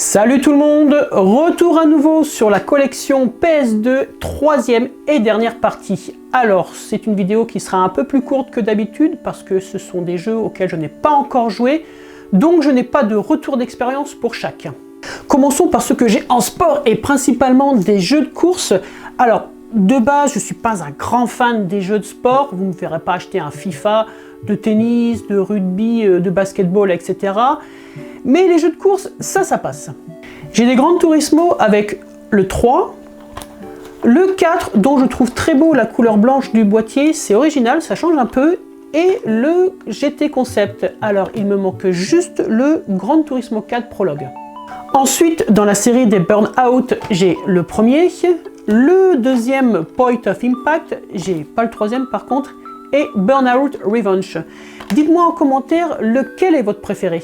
Salut tout le monde, retour à nouveau sur la collection PS2, troisième et dernière partie. Alors, c'est une vidéo qui sera un peu plus courte que d'habitude parce que ce sont des jeux auxquels je n'ai pas encore joué, donc je n'ai pas de retour d'expérience pour chacun. Commençons par ce que j'ai en sport et principalement des jeux de course. Alors, de base, je ne suis pas un grand fan des jeux de sport, vous ne me verrez pas acheter un FIFA, de tennis, de rugby, de basketball, etc. Mais les jeux de course, ça passe. J'ai des Gran Turismo avec le 3, le 4 dont je trouve très beau la couleur blanche du boîtier, c'est original, ça change un peu, et le GT Concept. Alors il me manque juste le Gran Turismo 4 Prologue. Ensuite, dans la série des Burnout, j'ai le premier, le deuxième Point of Impact, j'ai pas le troisième par contre, et Burnout Revenge. Dites-moi en commentaire lequel est votre préféré.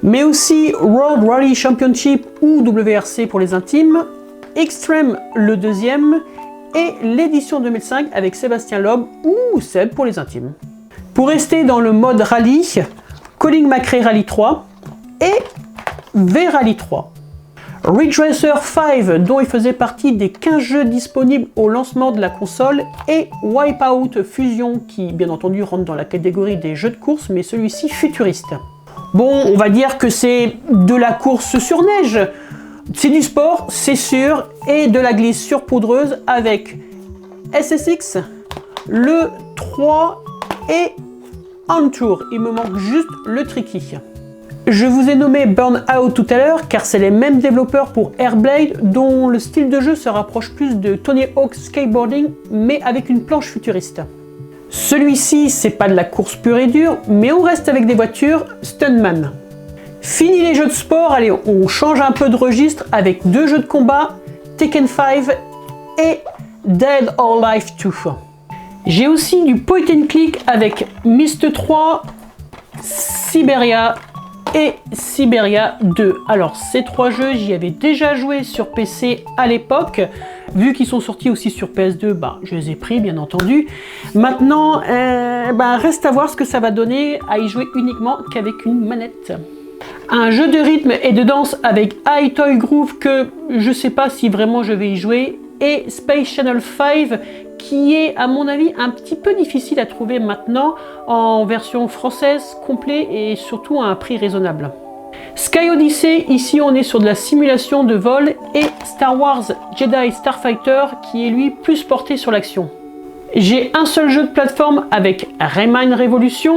Mais aussi World Rally Championship ou WRC pour les intimes, Extreme le deuxième, et l'édition 2005 avec Sébastien Loeb ou Seb pour les intimes. Pour rester dans le mode rallye, Colin McRae Rally 3 et V-Rally 3. Ridge Racer 5, dont il faisait partie des 15 jeux disponibles au lancement de la console, et Wipeout Fusion, qui bien entendu rentre dans la catégorie des jeux de course, mais celui-ci futuriste. Bon, on va dire que c'est de la course sur neige, c'est du sport, c'est sûr, et de la glisse surpoudreuse avec SSX, le 3 et On Tour. Il me manque juste le Tricky. Je vous ai nommé Burnout tout à l'heure car c'est les mêmes développeurs pour Airblade dont le style de jeu se rapproche plus de Tony Hawk Skateboarding mais avec une planche futuriste. Celui-ci c'est pas de la course pure et dure mais on reste avec des voitures Stuntman. Fini les jeux de sport, allez on change un peu de registre avec deux jeux de combat, Tekken 5 et Dead or Alive 2. J'ai aussi du point and click avec Myst 3, Siberia et Siberia 2. Alors ces trois jeux, j'y avais déjà joué sur PC à l'époque. Vu qu'ils sont sortis aussi sur PS2, je les ai pris bien entendu. Maintenant, reste à voir ce que ça va donner à y jouer uniquement qu'avec une manette. Un jeu de rythme et de danse avec High Toy Groove que je sais pas si vraiment je vais y jouer. Et Space Channel 5 qui est à mon avis un petit peu difficile à trouver maintenant en version française complet et surtout à un prix raisonnable. Sky Odyssey, ici on est sur de la simulation de vol, et Star Wars Jedi Starfighter qui est lui plus porté sur l'action. J'ai un seul jeu de plateforme avec Rayman Revolution,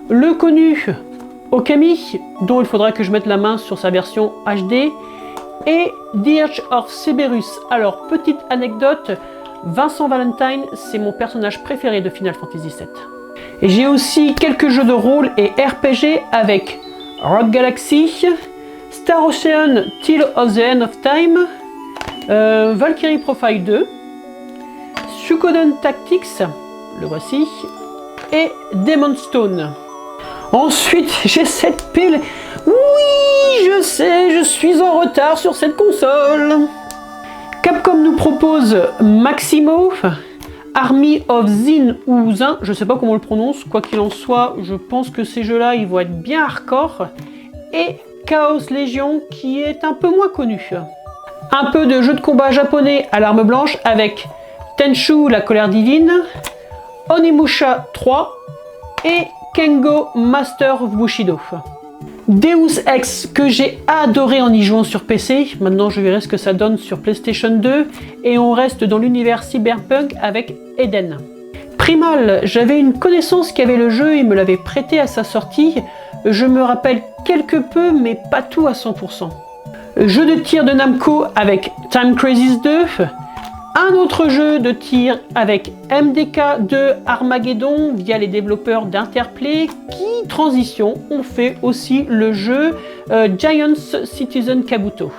le connu Okami dont il faudra que je mette la main sur sa version HD, et Dirge of Cerberus. Alors petite anecdote, Vincent Valentine c'est mon personnage préféré de Final Fantasy VII. Et j'ai aussi quelques jeux de rôle et RPG avec Rogue Galaxy, Star Ocean Till of the End of Time, Valkyrie Profile 2, Suikoden Tactics, le voici, et Demon Stone. Ensuite, j'ai cette pile. Oui, je sais, je suis en retard sur cette console. Capcom nous propose Maximo, Army of Zin ou Zin, je sais pas comment on le prononce, quoi qu'il en soit, je pense que ces jeux-là, ils vont être bien hardcore. Et Chaos Legion, qui est un peu moins connu. Un peu de jeu de combat japonais à l'arme blanche avec Tenchu, la colère divine, Onimusha 3 et Kengo Master of Bushido. Deus Ex que j'ai adoré en y jouant sur PC, maintenant je verrai ce que ça donne sur PlayStation 2, et on reste dans l'univers cyberpunk avec Eden. Primal, j'avais une connaissance qui avait le jeu, il me l'avait prêté à sa sortie, je me rappelle quelque peu mais pas tout à 100%. Jeu de tir de Namco avec Time Crisis 2, un autre jeu de tir avec MDK2 Armageddon via les développeurs d'Interplay qui, transition, ont fait aussi le jeu Giants Citizen Kabuto.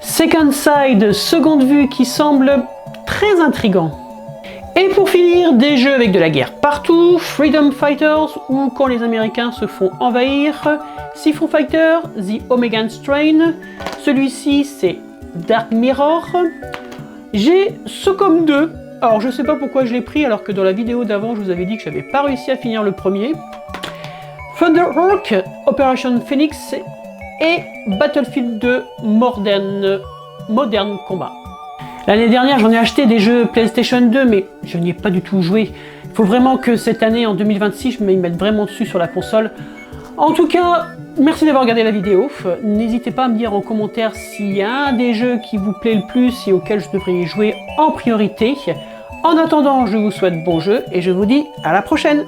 Second Side, seconde vue qui semble très intrigant. Et pour finir, des jeux avec de la guerre partout, Freedom Fighters ou quand les Américains se font envahir, Siphon Fighter, The Omegan Strain, celui-ci c'est Dark Mirror. J'ai Socom 2, alors je sais pas pourquoi je l'ai pris alors que dans la vidéo d'avant je vous avais dit que j'avais pas réussi à finir le premier. Thunderhawk, Operation Phoenix et Battlefield 2 Modern Combat. L'année dernière, j'en ai acheté des jeux PlayStation 2, mais je n'y ai pas du tout joué. Il faut vraiment que cette année, en 2026, je me mette vraiment dessus sur la console. En tout cas, merci d'avoir regardé la vidéo. N'hésitez pas à me dire en commentaire s'il y a un des jeux qui vous plaît le plus et auquel je devrais y jouer en priorité. En attendant, je vous souhaite bon jeu et je vous dis à la prochaine!